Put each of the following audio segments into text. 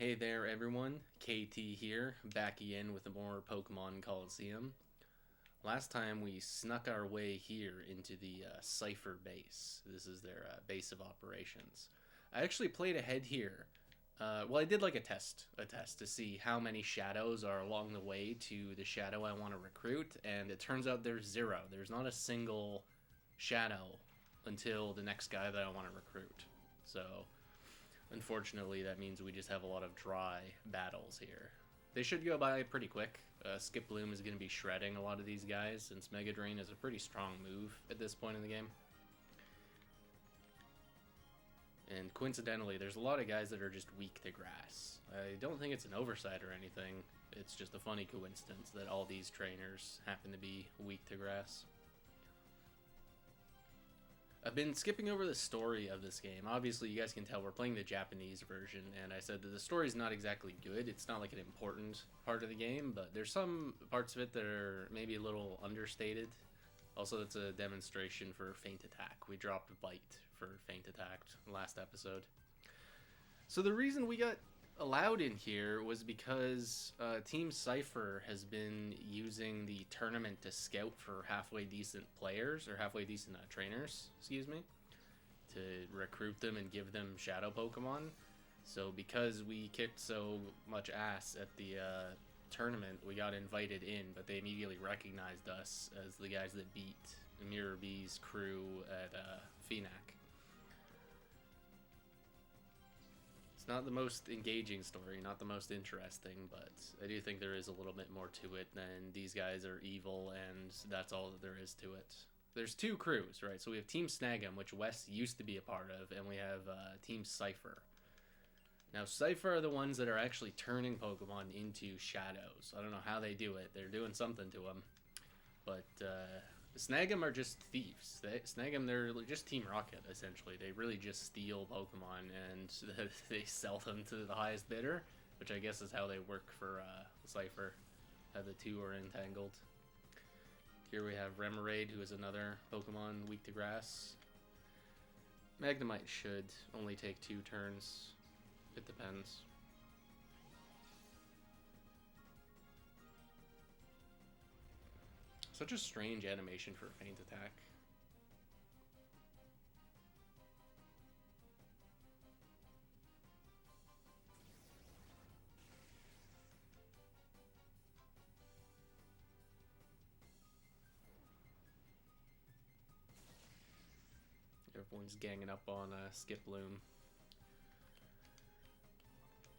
Hey there everyone, KT here, back again with more Pokemon Colosseum. Last time we snuck our way here into the Cypher base. This is their base of operations. I actually played ahead here. Well, I did like a test to see how many shadows are along the way to the shadow I want to recruit, and it turns out there's zero. There's not a single shadow until the next guy that I want to recruit. So unfortunately, that means we just have a lot of dry battles here. They should go by pretty quick. Skip Bloom is going to be shredding a lot of these guys, since Mega Drain is a pretty strong move at this point in the game. And coincidentally, there's a lot of guys that are just weak to grass. I don't think it's an oversight or anything. It's just a funny coincidence that all these trainers happen to be weak to grass. I've been skipping over the story of this game. Obviously, you guys can tell we're playing the Japanese version, and I said that the story's not exactly good. It's not like an important part of the game, but there's some parts of it that are maybe a little understated. Also, that's a demonstration for Feint Attack. We dropped Bite for Feint Attack last episode. So the reason we got allowed in here was because Team Cypher has been using the tournament to scout for halfway decent players, or halfway decent trainers, excuse me, to recruit them and give them shadow Pokemon. So because we kicked so much ass at the tournament, we got invited in, but they immediately recognized us as the guys that beat Mirror B's crew at Phenac. It's not the most engaging story, not the most interesting, but I do think there is a little bit more to it than these guys are evil and that's all that there is to it. There's two crews, right? So we have Team Snag'em, which Wes used to be a part of, and we have Team Cypher. Now, Cypher are the ones that are actually turning Pokemon into shadows. I don't know how they do it. They're doing something to them. But Snag'em are just thieves. Snag'em, they're just Team Rocket, essentially. They really just steal Pokemon and they sell them to the highest bidder, which I guess is how they work for Cypher, how the two are entangled. Here we have Remoraid, who is another Pokemon weak to grass. Magnemite should only take 2 turns. It depends. Such a strange animation for a Feint Attack. Everyone's ganging up on Skip Bloom.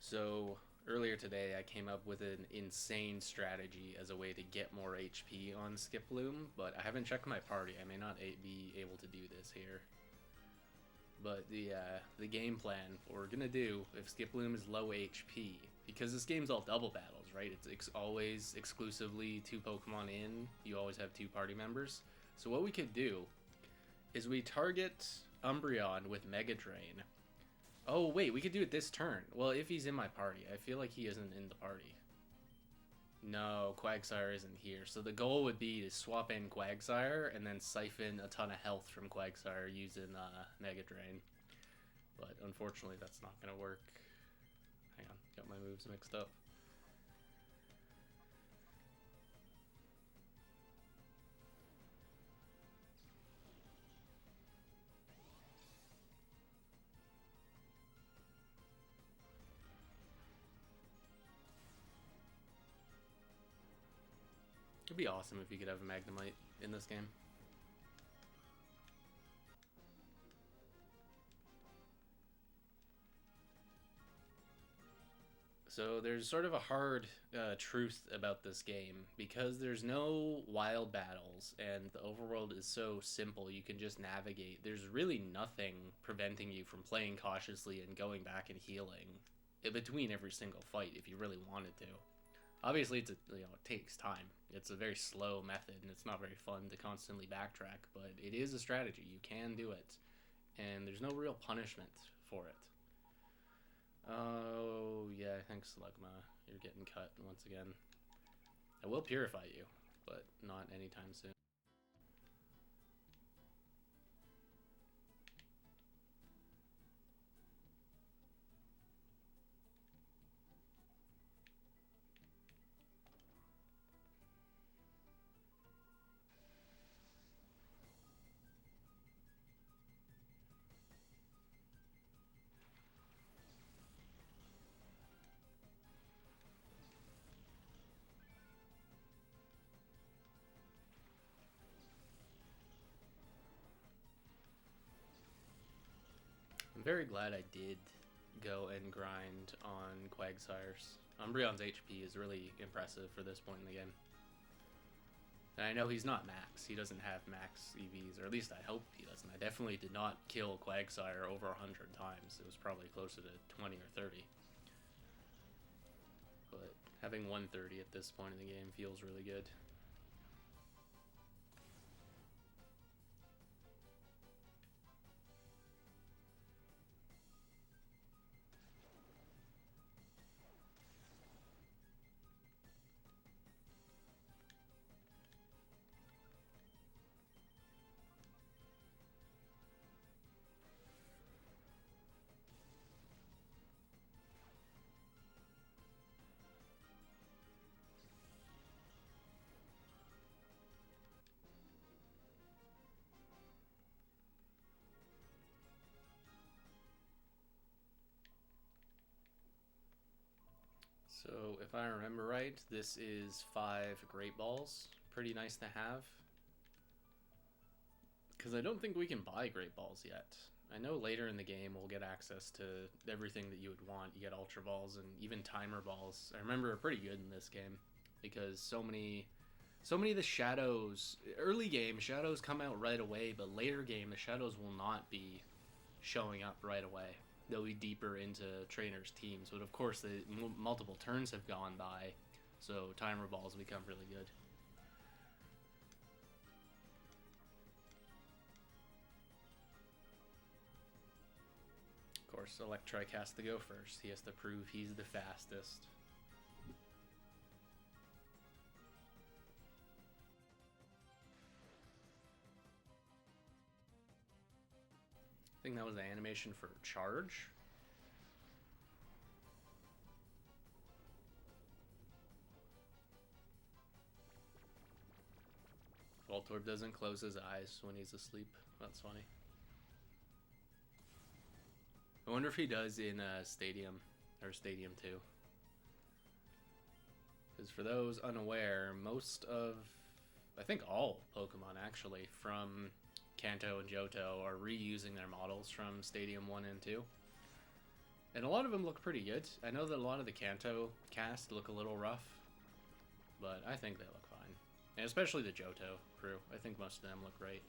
So earlier today, I came up with an insane strategy as a way to get more HP on Skip Bloom, but I haven't checked my party. I may not be able to do this here. But the game plan, what we're gonna do if Skip Bloom is low HP, because this game's all double battles, right? It's always exclusively 2 Pokemon in. You always have 2 party members. So what we could do is we target Umbreon with Mega Drain. Oh, wait, we could do it this turn. Well, if he's in my party. I feel like he isn't in the party. No, Quagsire isn't here. So the goal would be to swap in Quagsire and then siphon a ton of health from Quagsire using Mega Drain. But unfortunately, that's not going to work. Hang on, got my moves mixed up. It'd be awesome if you could have a Magnemite in this game. So there's sort of a hard truth about this game. Because there's no wild battles and the overworld is so simple, you can just navigate. There's really nothing preventing you from playing cautiously and going back and healing in between every single fight if you really wanted to. Obviously, it takes time. It's a very slow method, and it's not very fun to constantly backtrack, but it is a strategy. You can do it, and there's no real punishment for it. Oh, yeah, thanks, Slugma. You're getting cut once again. I will purify you, but not anytime soon. I'm very glad I did go and grind on Quagsires. Umbreon's HP is really impressive for this point in the game. And I know he's not max. He doesn't have max EVs, or at least I hope he doesn't. I definitely did not kill Quagsire over 100 times. It was probably closer to 20 or 30. But having 130 at this point in the game feels really good. So, if I remember right, this is 5 Great Balls. Pretty nice to have. Because I don't think we can buy Great Balls yet. I know later in the game we'll get access to everything that you would want. You get Ultra Balls and even Timer Balls. I remember are pretty good in this game. Because so many of the shadows... Early game, shadows come out right away, but later game, the shadows will not be showing up right away. They'll be deeper into trainers' teams, but of course the multiple turns have gone by, so timer balls become really good. Of course, Electrike has to go first. He has to prove he's the fastest. I think that was the animation for charge. Voltorb doesn't close his eyes when he's asleep. That's funny. I wonder if he does in Stadium, or Stadium 2. Because for those unaware, most of, I think all Pokemon actually, from Kanto and Johto are reusing their models from Stadium 1 and 2. And a lot of them look pretty good. I know that a lot of the Kanto cast look a little rough, but I think they look fine. And especially the Johto crew. I think most of them look great.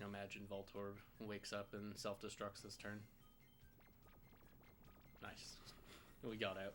Imagine Voltorb wakes up and self-destructs this turn. Nice. We got out.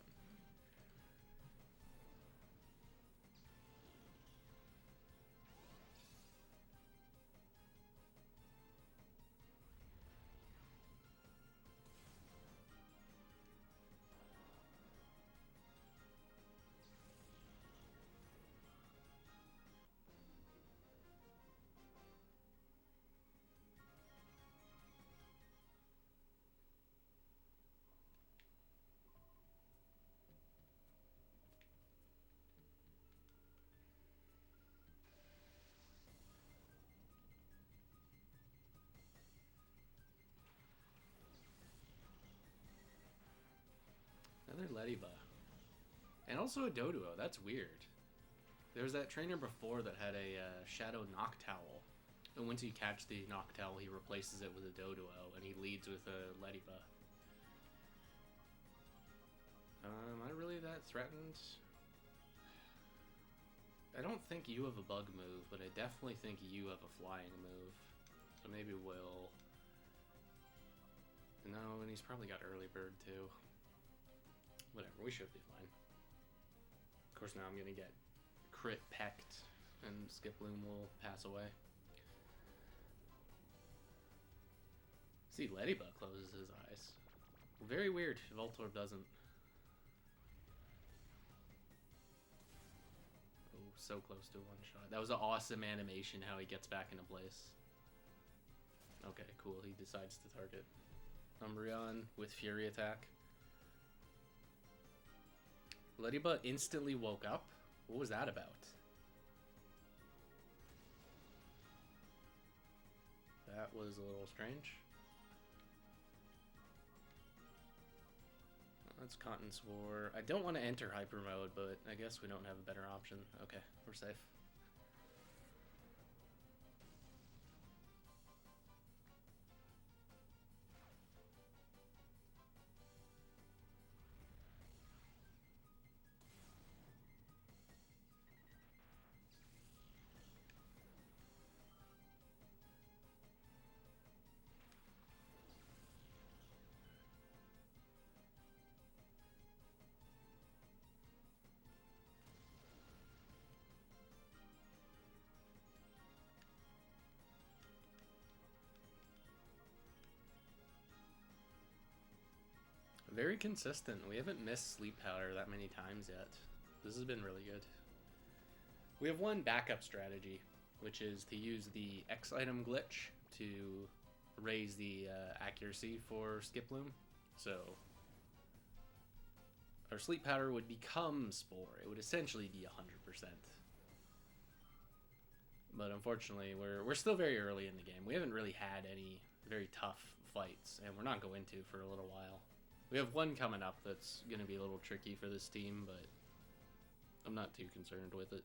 Another Leddyba. And also a Doduo. That's weird. There was that trainer before that had a Shadow Noctowl. And once you catch the Noctowl, he replaces it with a Doduo, and he leads with a Leddyba. Am I really that threatened? I don't think you have a bug move, but I definitely think you have a flying move. So maybe we'll... No, and he's probably got early bird too. Whatever, we should be fine. Of course, now I'm gonna get crit pecked, and Skiploom will pass away. See, Leddyba closes his eyes. Very weird. Voltorb doesn't. Oh, so close to a one-shot. That was an awesome animation, how he gets back into place. Okay, cool. He decides to target Umbreon with Fury Attack. Leddyba instantly woke up? What was that about? That was a little strange. That's Cotton Swore. I don't want to enter hyper mode, but I guess we don't have a better option. Okay, we're safe. Very consistent. We haven't missed sleep powder that many times yet. This has been really good. We have one backup strategy, which is to use the X item glitch to raise the accuracy for Skip Loom. So our sleep powder would become Spore. It would essentially be 100%. But unfortunately, we're still very early in the game. We haven't really had any very tough fights, and we're not going to for a little while. We have one coming up that's going to be a little tricky for this team, but I'm not too concerned with it.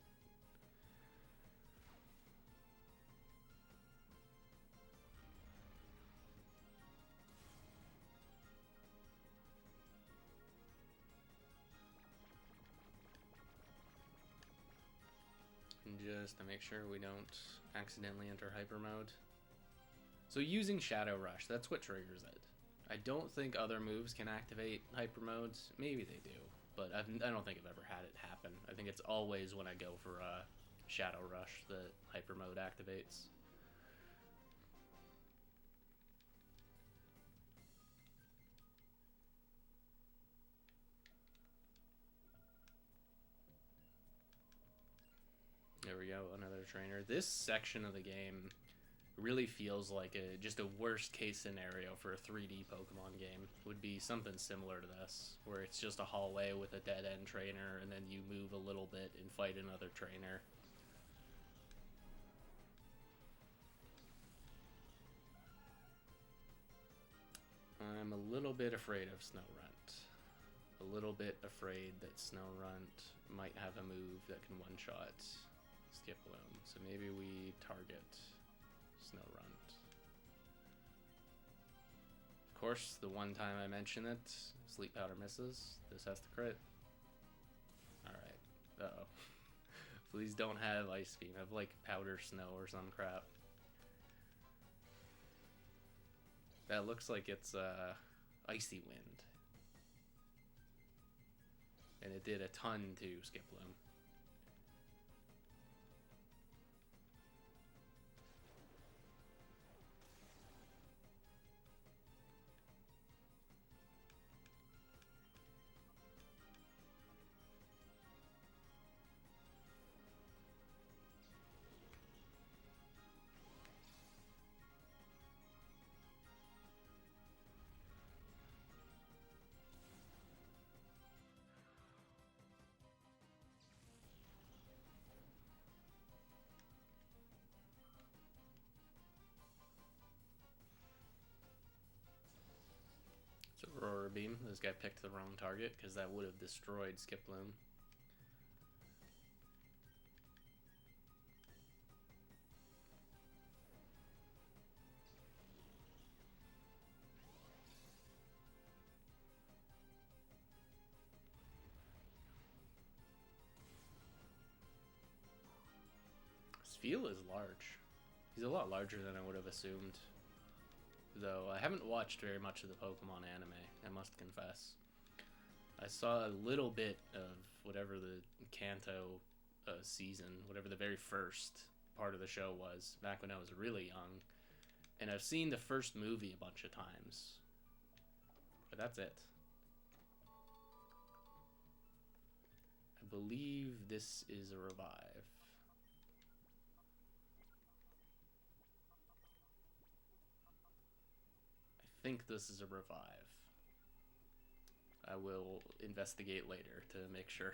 And just to make sure we don't accidentally enter hyper mode. So using Shadow Rush, that's what triggers it. I don't think other moves can activate hyper modes. Maybe they do, but I don't think I've ever had it happen. I think it's always when I go for Shadow Rush that hyper mode activates. There we go, another trainer. This section of the game really feels like just a worst case scenario for a 3D Pokemon game. Would be something similar to this, where it's just a hallway with a dead end trainer, and then you move a little bit and fight another trainer. I'm a little bit afraid of Snorunt. A little bit afraid that Snorunt might have a move that can one-shot Skip Loom. So maybe we target Snorunt. Of course, the one time I mention it, Sleep Powder misses. This has to crit. Alright. Uh-oh. Please don't have Ice Beam. Have like Powder Snow or some crap. That looks like it's Icy Wind. And it did a ton to Skip Loom. So Aurora Beam, this guy picked the wrong target because that would have destroyed Skip Loom. Feel is large. He's a lot larger than I would have assumed. Though I haven't watched very much of the Pokemon anime, I must confess. I saw a little bit of whatever the Kanto season, whatever the very first part of the show was, back when I was really young. And I've seen the first movie a bunch of times. But that's it. I believe this is a revive. I think this is a revive. I will investigate later to make sure.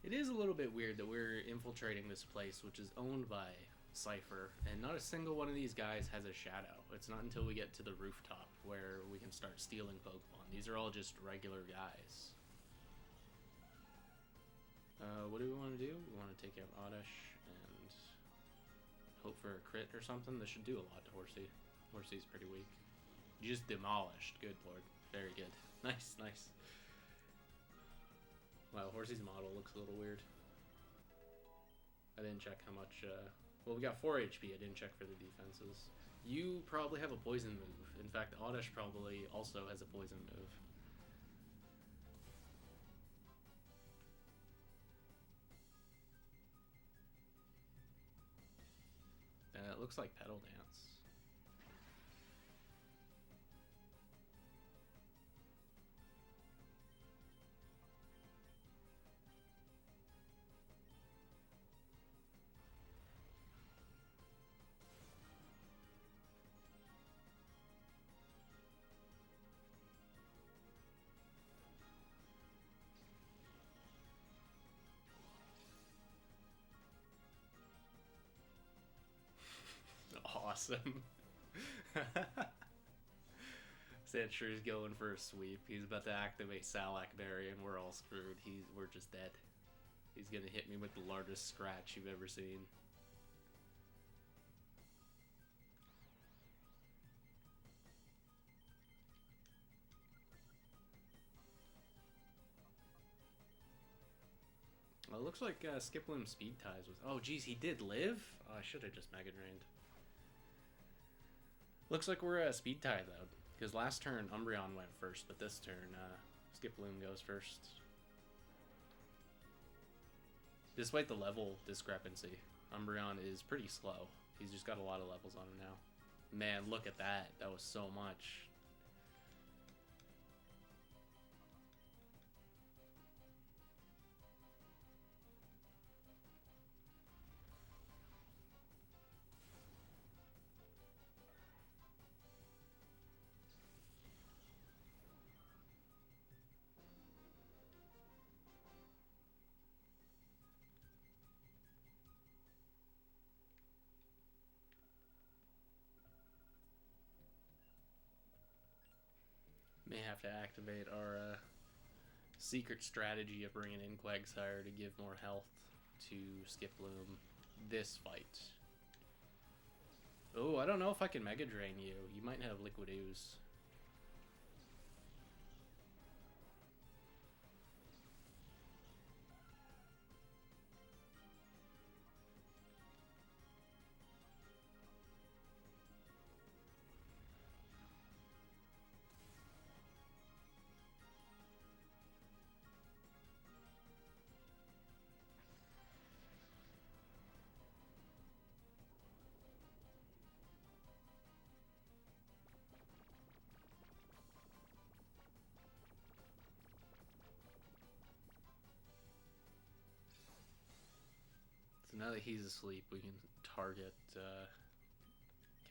It is a little bit weird that we're infiltrating this place, which is owned by Cypher, and not a single one of these guys has a shadow. It's not until we get to the rooftop where we can start stealing Pokemon. These are all just regular guys. What do we want to do? We want to take out Oddish and hope for a crit or something. This should do a lot to Horsey. Horsey's pretty weak. You just demolished. Good lord. Very good. Nice, nice. Wow, Horsey's model looks a little weird. I didn't check how much, well, we got 4 HP. I didn't check for the defenses. You probably have a poison move. In fact, Oddish probably also has a poison move. It looks like Petal Dance. Awesome. Sandshrews going for a sweep. He's about to activate Salak Berry and we're all screwed. We're just dead. He's gonna hit me with the largest scratch you've ever seen. Well, it looks like Skiploom Speed Ties was... Oh, geez, he did live? Oh, I should have just Mega Drained. Looks like we're Speed Tie, though. Because last turn, Umbreon went first, but this turn, Skiploom goes first. Despite the level discrepancy, Umbreon is pretty slow. He's just got a lot of levels on him now. Man, look at that. That was so much. May have to activate our secret strategy of bringing in Quagsire to give more health to Skiploom this fight. Oh, I don't know if I can Mega Drain you. You might have Liquid Ooze. So now that he's asleep, we can target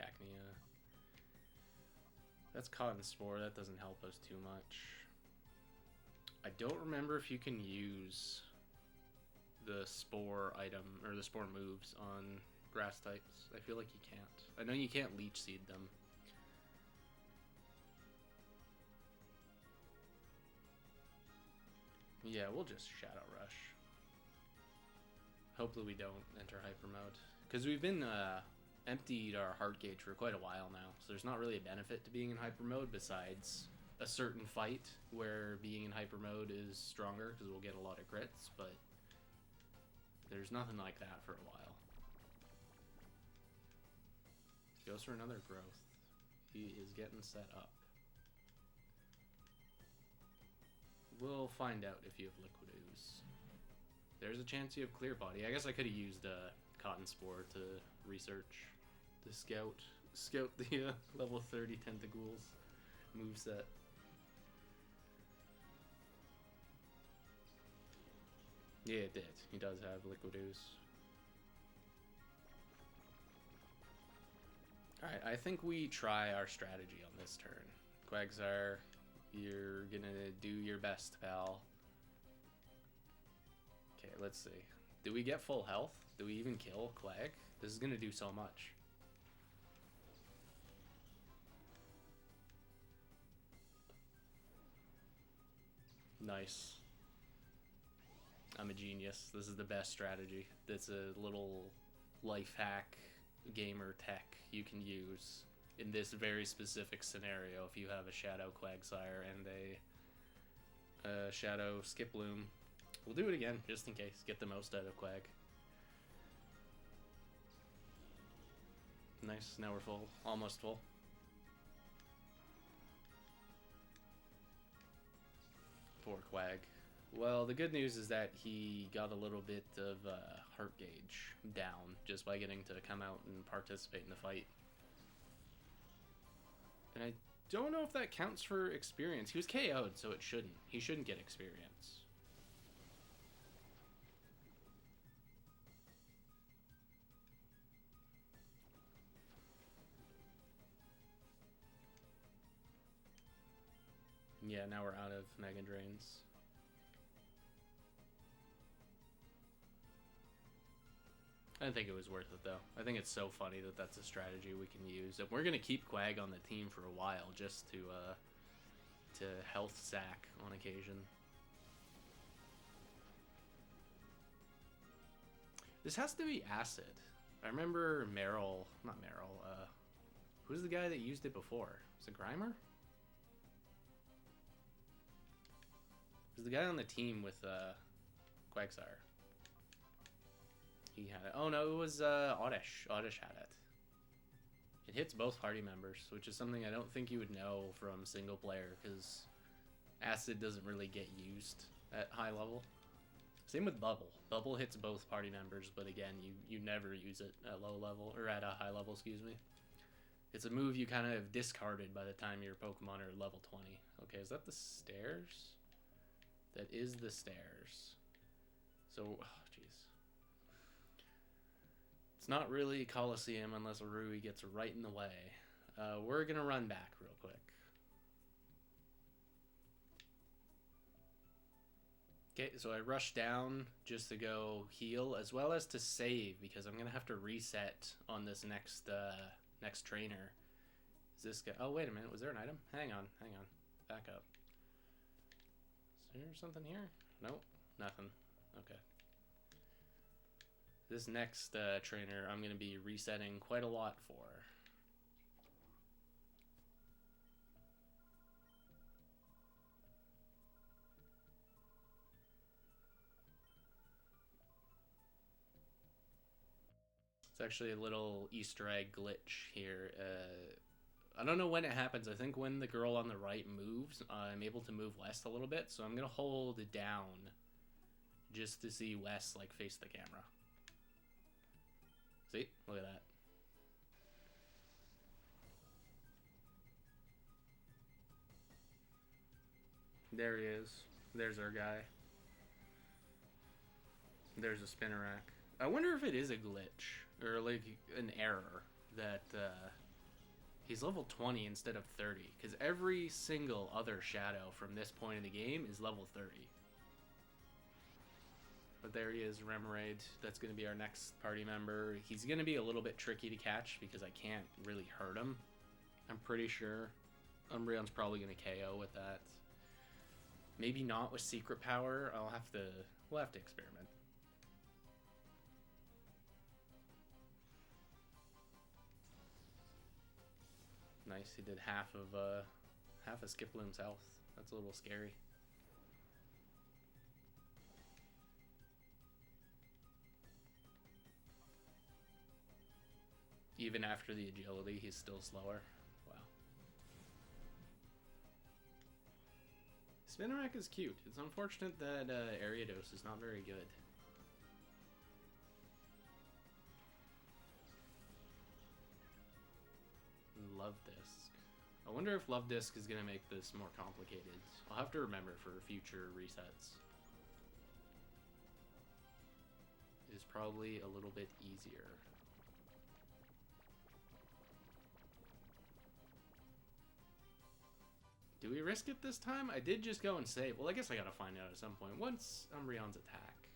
Cacnea. That's Cotton Spore. That doesn't help us too much. I don't remember if you can use the Spore item, or the Spore moves on grass types. I feel like you can't. I know you can't Leech Seed them. Yeah, we'll just Shadow Rush. Hopefully we don't enter Hyper Mode. Because we've been emptied our Heart Gauge for quite a while now, so there's not really a benefit to being in Hyper Mode besides a certain fight where being in Hyper Mode is stronger because we'll get a lot of crits, but there's nothing like that for a while. Goes for another growth. He is getting set up. We'll find out if you have Liquid Ooze. There's a chance you have Clear Body. I guess I could have used Cotton Spore to research the scout the level 30 Tentacools moveset. Yeah, it did. He does have Liquid Ooze. Alright, I think we try our strategy on this turn. Quagsire, you're gonna do your best, pal. Okay, let's see. Do we get full health? Do we even kill Quag? This is gonna do so much. Nice. I'm a genius. This is the best strategy. That's a little life hack gamer tech you can use in this very specific scenario if you have a Shadow Quagsire and a Shadow Skiploom. We'll do it again, just in case. Get the most out of Quag. Nice, now we're full. Almost full. Poor Quag. Well, the good news is that he got a little bit of heart gauge down just by getting to come out and participate in the fight. And I don't know if that counts for experience. He was KO'd, so it shouldn't. He shouldn't get experience. Yeah, now we're out of Mega Drains. I didn't think it was worth it, though. I think it's so funny that that's a strategy we can use. And we're going to keep Quag on the team for a while just to health sack on occasion. This has to be Acid. I remember Meryl... Not Meryl, who's the guy that used it before? Was it Grimer? Who's the guy on the team with Quagsire? He had it. Oh no, it was Oddish. Oddish had it. It hits both party members, which is something I don't think you would know from single player, because Acid doesn't really get used at high level. Same with Bubble. Bubble hits both party members, but again, you never use it at low level, or at a high level, excuse me. It's a move you kind of discarded by the time your Pokemon are level 20. Okay, is that the stairs? That is the stairs. So, oh, jeez. It's not really Colosseum unless a Rui gets right in the way. We're going to run back real quick. Okay, so I rushed down just to go heal, as well as to save, because I'm going to have to reset on this next trainer. Is this guy... Oh, wait a minute. Was there an item? Hang on. Back up. Is there something here? Nope. Nothing. Okay. This next trainer I'm going to be resetting quite a lot for. It's actually a little Easter egg glitch here. I don't know when it happens. I think when the girl on the right moves, I'm able to move West a little bit. So I'm going to hold it down just to see West like face the camera. See? Look at that. There he is. There's our guy. There's a Spinnerack. I wonder if it is a glitch or like an error that he's level 20 instead of 30, because every single other Shadow from this point in the game is level 30. But there he is, Remoraid. That's going to be our next party member. He's going to be a little bit tricky to catch because I can't really hurt him. I'm pretty sure Umbreon's probably going to KO with that. Maybe not with Secret Power. We'll have to experiment. Nice, he did half of Skiploom's health. That's a little scary. Even after the agility, he's still slower. Wow. Spinnerack is cute. It's unfortunate that Ariados is not very good. Love Disc. I wonder if Love Disc is going to make this more complicated. I'll have to remember for future resets. It is probably a little bit easier. Do we risk it this time? I did just go and save. Well, I guess I gotta find out at some point. Once Umbreon's attack.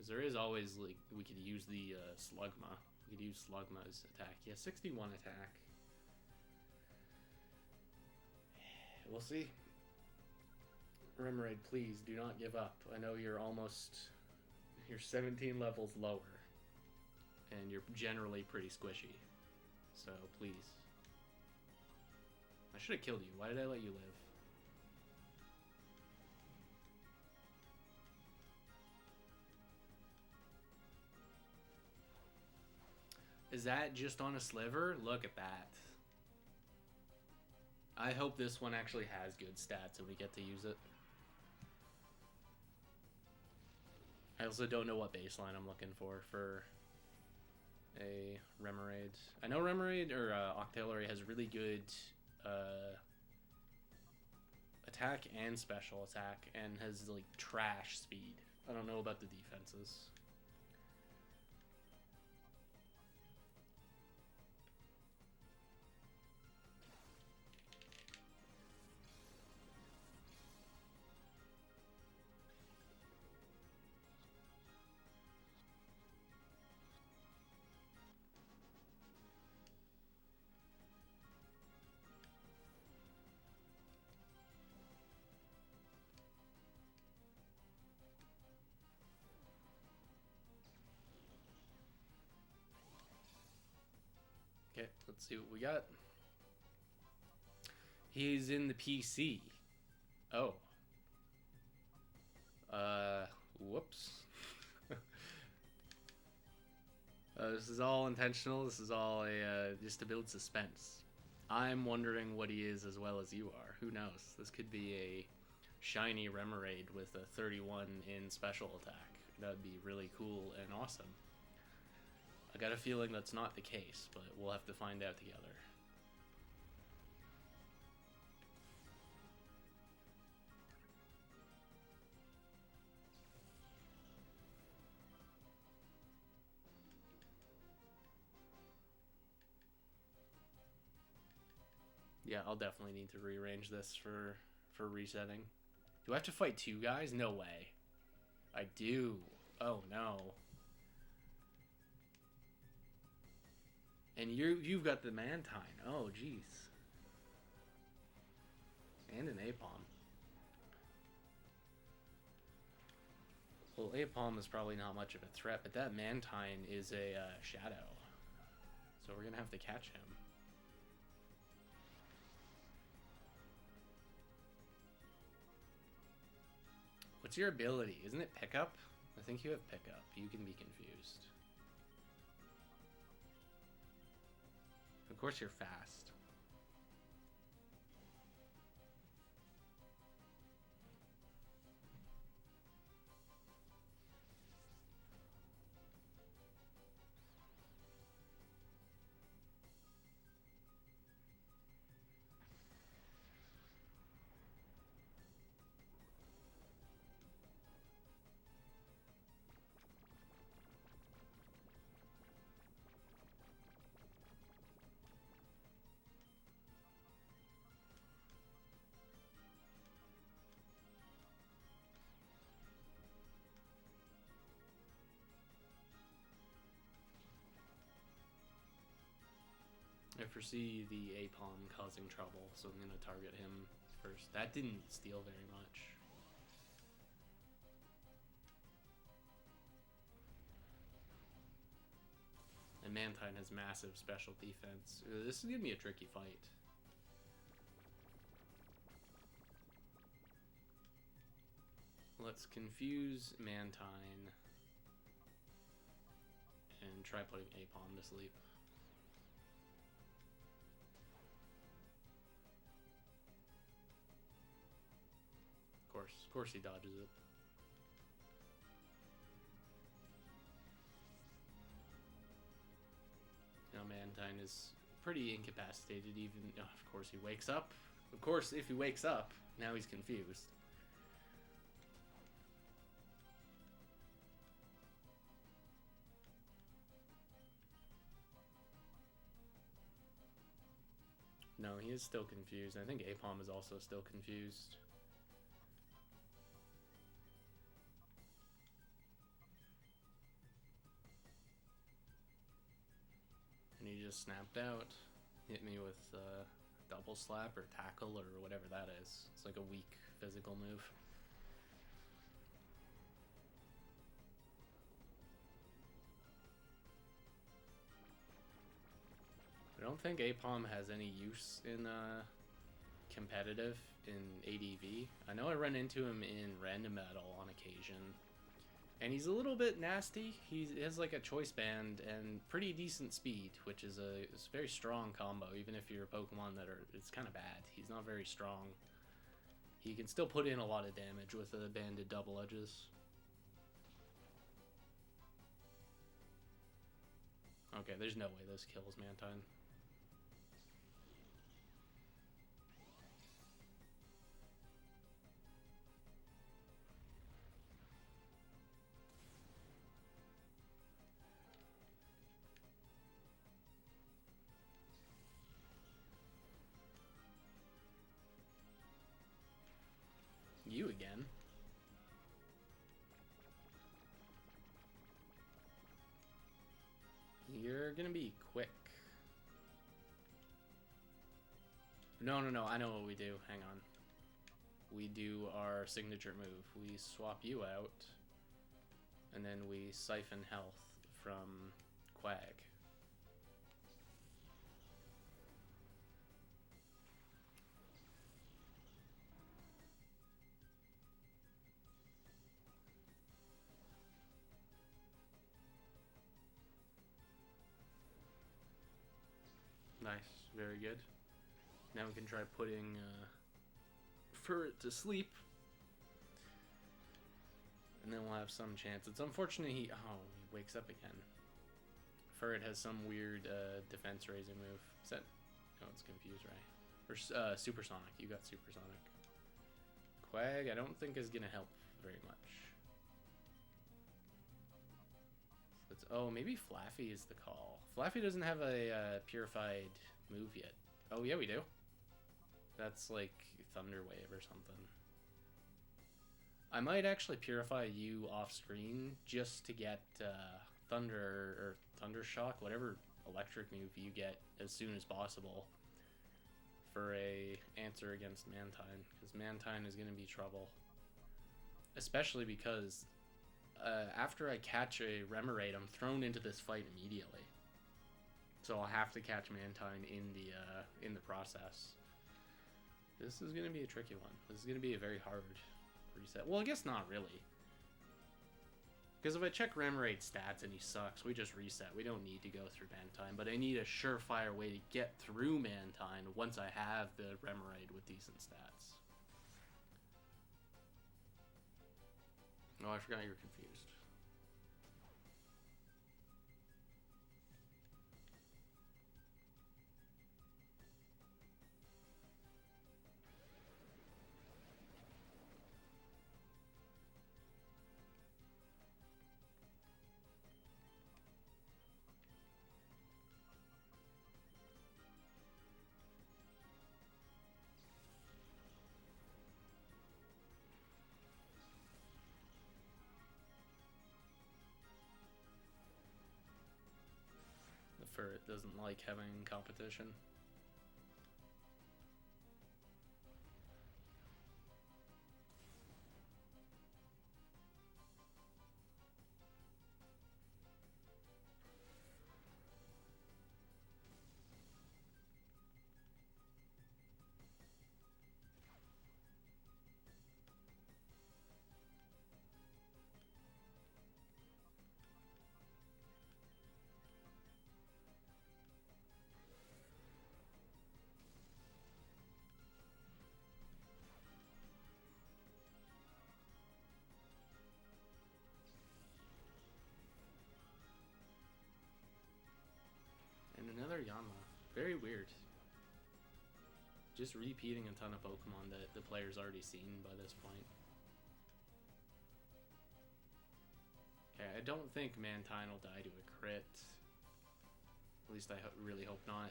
Because there is always, like, we could use the Slugma. We could use Slugma's attack. Yeah, 61 attack. We'll see. Remoraid, please do not give up. I know you're 17 levels lower. And you're generally pretty squishy. So, please. I should have killed you. Why did I let you live? Is that just on a sliver? Look at that. I hope this one actually has good stats and we get to use it. I also don't know what baseline I'm looking for a Remoraid. I know Remoraid or Octillery has really good attack and special attack and has like trash speed. I don't know about the defenses. Okay, let's see what we got. He's in the PC. Oh. Whoops. This is all intentional. This is all just to build suspense. I'm wondering what he is as well as you are. Who knows? This could be a shiny Remoraid with a 31 in special attack. That would be really cool and awesome. I got a feeling that's not the case, but we'll have to find out together. Yeah, I'll definitely need to rearrange this for resetting. Do I have to fight two guys? No way. I do. Oh no. And you've got the Mantine. Oh jeez. And an Apom. Well, Apom is probably not much of a threat, but that Mantine is a shadow. So we're gonna have to catch him. What's your ability? Isn't it pickup? I think you have pickup. You can be confused. Of course you're fast. I foresee the Apom causing trouble, so I'm going to target him first. That didn't steal very much. And Mantine has massive special defense. This is going to be a tricky fight. Let's confuse Mantine and try putting Apom to sleep. Of course he dodges it. Now Mantine is pretty incapacitated even... Oh, of course he wakes up. Of course, if he wakes up, now he's confused. No, he is still confused. I think Apom is also still confused. just snapped out. Hit me with double slap or tackle or whatever that is. It's like a weak physical move. I don't think Apom has any use in competitive in ADV. I know I run into him in random battle on occasion, and he's a little bit nasty. He has like a choice band and pretty decent speed, which is a very strong combo. Even if you're a Pokemon that are, it's kind of bad. He's not very strong. He can still put in a lot of damage with the banded double edges. Okay, there's no way this kills Mantine. You again. You're gonna be quick. No, I know what we do. Hang on. We do our signature move. We swap you out, and then we siphon health from Quag. Nice, very good. Now we can try putting Furret to sleep, and then we'll have some chance. It's unfortunate he wakes up again. Furret has some weird defense raising move. Is that? Oh, it's confused, right? Or Supersonic. You got Supersonic. Quag, I don't think is gonna help very much. Oh, maybe Flaffy is the call. Flaffy doesn't have a purified move yet. Oh, yeah, we do. That's like Thunder Wave or something. I might actually purify you off screen just to get Thunder or Thunder Shock, whatever electric move you get as soon as possible for a answer against Mantine, because Mantine is going to be trouble. Especially because after I catch a Remoraid, I'm thrown into this fight immediately. So I'll have to catch Mantine in the process. This is going to be a tricky one. This is going to be a very hard reset. Well, I guess not really. Because if I check Remoraid stats and he sucks, we just reset. We don't need to go through Mantine. But I need a surefire way to get through Mantine once I have the Remoraid with decent stats. Oh, I forgot you were confused. Furret doesn't like having competition. Another Yanma. Very weird. Just repeating a ton of Pokemon that the player's already seen by this point. Okay, I don't think Mantine will die to a crit. At least I really hope not.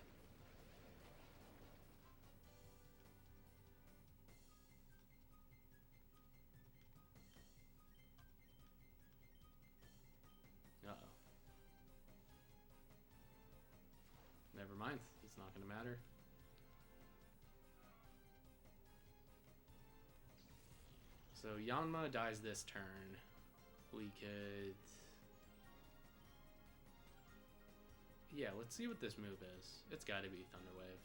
mind. It's not going to matter. So Yanma dies this turn. We could... Yeah, let's see what this move is. It's got to be Thunderwave.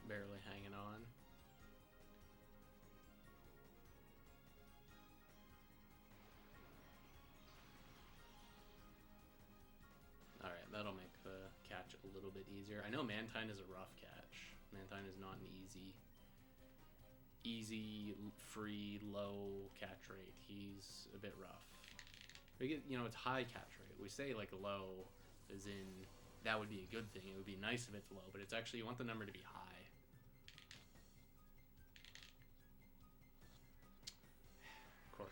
Barely hanging on. Alright, that'll make the catch a little bit easier. I know Mantine is a rough catch. Mantine is not an easy, free, low catch rate. He's a bit rough. You know, it's high catch rate. We say like low as in that would be a good thing. It would be nice if it's low, but it's actually, you want the number to be high. Of course.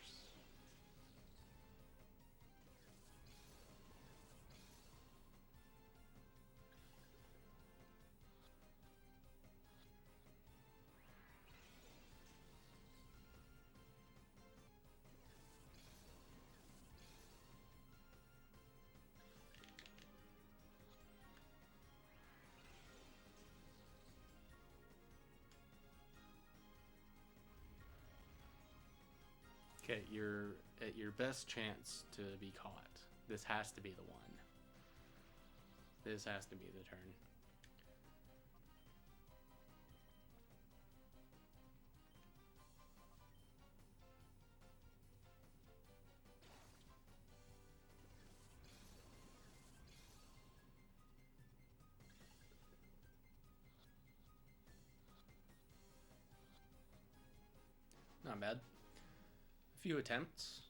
Okay, you're at your best chance to be caught. This has to be the one. This has to be the turn. Not bad. A few attempts.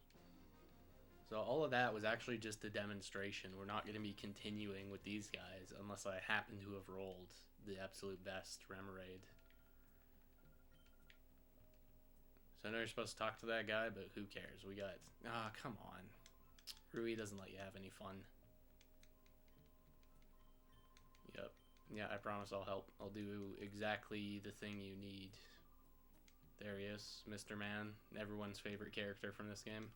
So all of that was actually just a demonstration. We're not going to be continuing with these guys unless I happen to have rolled the absolute best Remoraid. So I know you're supposed to talk to that guy, but who cares? We got... Ah, come on. Rui doesn't let you have any fun. Yep. Yeah, I promise I'll help. I'll do exactly the thing you need. There he is, Mr. Man. Everyone's favorite character from this game.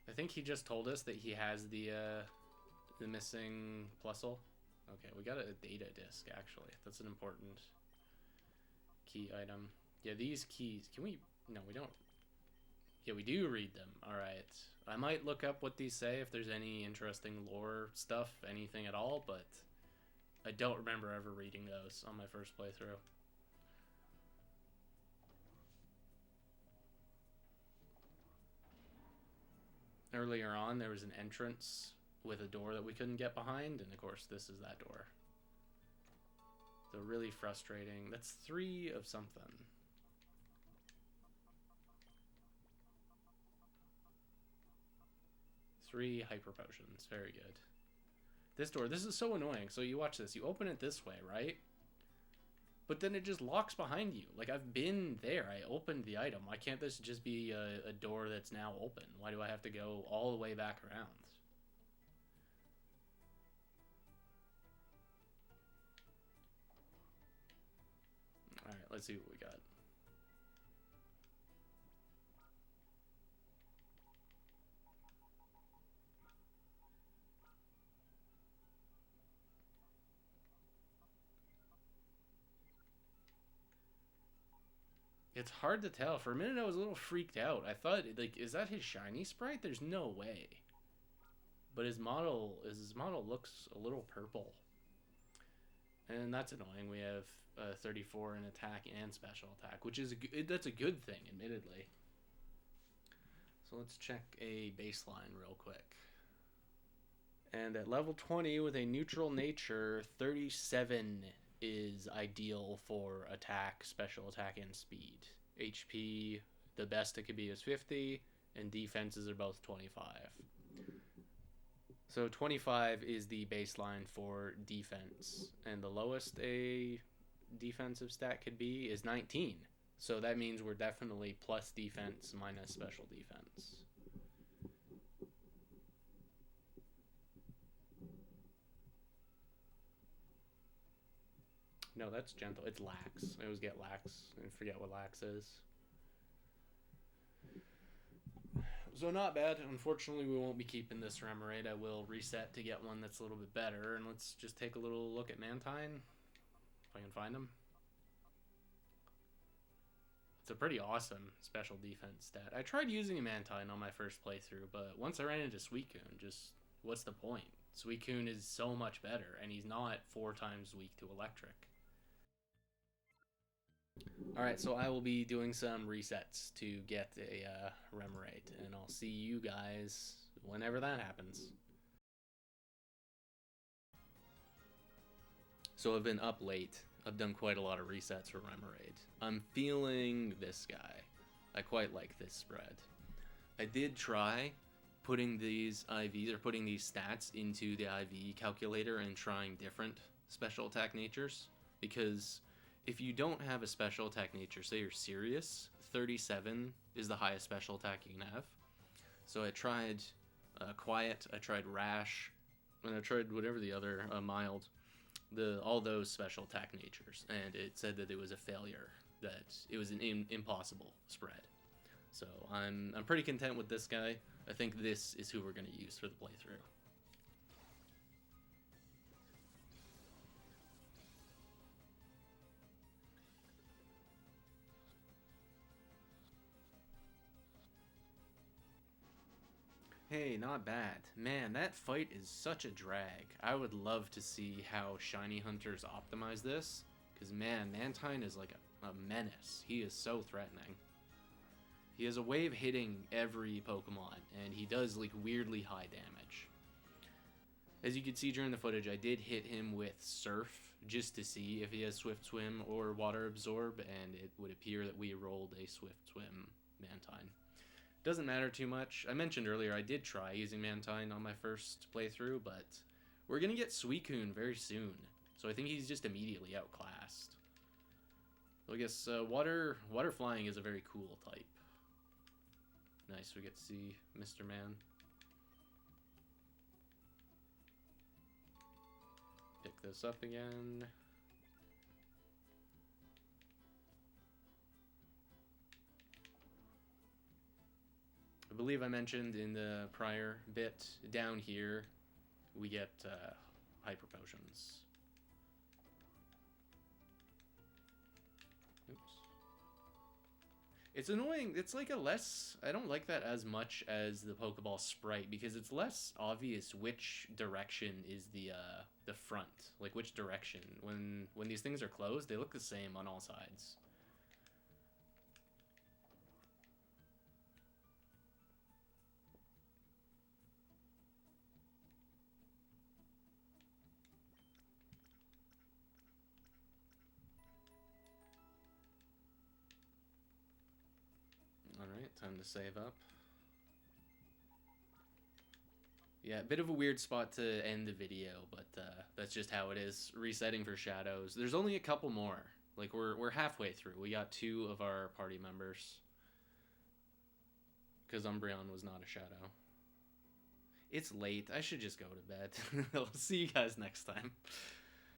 I think he just told us that he has the missing plusle. Okay, we got a data disk, actually. That's an important key item. Yeah, these keys... Can we... No, we don't... Yeah, we do read them. Alright. I might look up what these say if there's any interesting lore stuff, anything at all, but I don't remember ever reading those on my first playthrough. Earlier on, there was an entrance with a door that we couldn't get behind, and of course, this is that door. So really frustrating. That's 3 of something. 3 hyper potions. Very good. This door, this is so annoying. So you watch this. You open it this way, right? But then it just locks behind you. Like, I've been there. I opened the item. Why can't this just be a door that's now open? Why do I have to go all the way back around? Alright, let's see what we got. It's hard to tell. For a minute, I was a little freaked out. I thought, like, is that his shiny sprite? There's no way. But his model looks a little purple. And that's annoying. We have 34 in attack and special attack, which is that's a good thing, admittedly. So let's check a baseline real quick. And at level 20 with a neutral nature, 37 is ideal for attack, special attack, and speed. HP, the best it could be is 50, and defenses are both 25. So 25 is the baseline for defense, and the lowest a defensive stat could be is 19. So that means we're definitely plus defense minus special defense. No, that's gentle. It's lax. I always get lax and forget what lax is. So not bad. Unfortunately, we won't be keeping this Remoraid. I will reset to get one that's a little bit better. And let's just take a little look at Mantine, if I can find him. It's a pretty awesome special defense stat. I tried using a Mantine on my first playthrough, but once I ran into Suicune, just what's the point? Suicune is so much better, and he's not 4 times weak to electric. Alright, so I will be doing some resets to get a Remoraid, and I'll see you guys whenever that happens. So I've been up late. I've done quite a lot of resets for Remoraid. I'm feeling this guy. I quite like this spread. I did try putting these IVs, or putting these stats into the IV calculator and trying different special attack natures, because if you don't have a special attack nature, say you're serious, 37 is the highest special attack you can have. So I tried Quiet, I tried Rash, and I tried whatever the other, Mild, all those special attack natures, and it said that it was a failure, that it was an impossible spread. So I'm pretty content with this guy. I think this is who we're going to use for the playthrough. Hey, not bad. Man, that fight is such a drag. I would love to see how Shiny Hunters optimize this, because man, Mantine is like a menace. He is so threatening. He has a way of hitting every Pokemon, and he does like weirdly high damage. As you can see during the footage, I did hit him with Surf, just to see if he has Swift Swim or Water Absorb, and it would appear that we rolled a Swift Swim Mantine. Doesn't matter too much. I mentioned earlier I did try using Mantine on my first playthrough, but we're going to get Suicune very soon, so I think he's just immediately outclassed. So I guess water Flying is a very cool type. Nice, we get to see Mr. Man. Pick this up again. I believe I mentioned in the prior bit, down here, we get Hyper Potions. Oops. It's annoying. It's like a less... I don't like that as much as the Pokeball sprite, because it's less obvious which direction is the front. Like, which direction. When these things are closed, they look the same on all sides. Alright, time to save up. Yeah, a bit of a weird spot to end the video, but that's just how it is. Resetting for shadows. There's only a couple more. Like, we're halfway through. We got 2 of our party members. Because Umbreon was not a shadow. It's late. I should just go to bed. I'll see you guys next time.